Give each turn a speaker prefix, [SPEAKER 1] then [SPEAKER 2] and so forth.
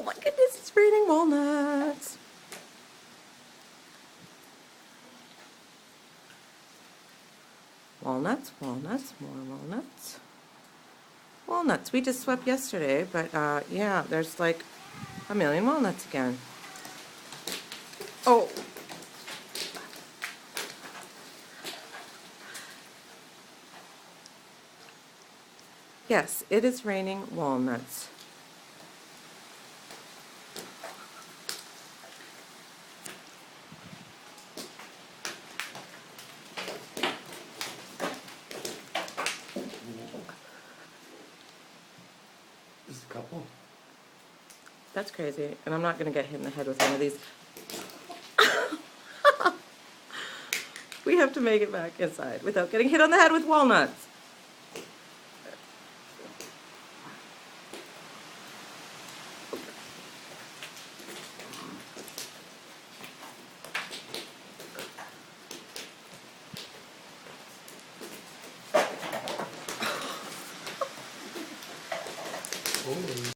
[SPEAKER 1] Oh my goodness, it's raining walnuts. Walnuts, walnuts, more walnuts. Walnuts, we just swept yesterday, but yeah, there's like a million walnuts again. Oh. Yes, it is raining walnuts.
[SPEAKER 2] Just a couple.
[SPEAKER 1] That's crazy, and I'm not going to get hit in the head with one of these. We have to make it back inside without getting hit on the head with walnuts.
[SPEAKER 2] Oh.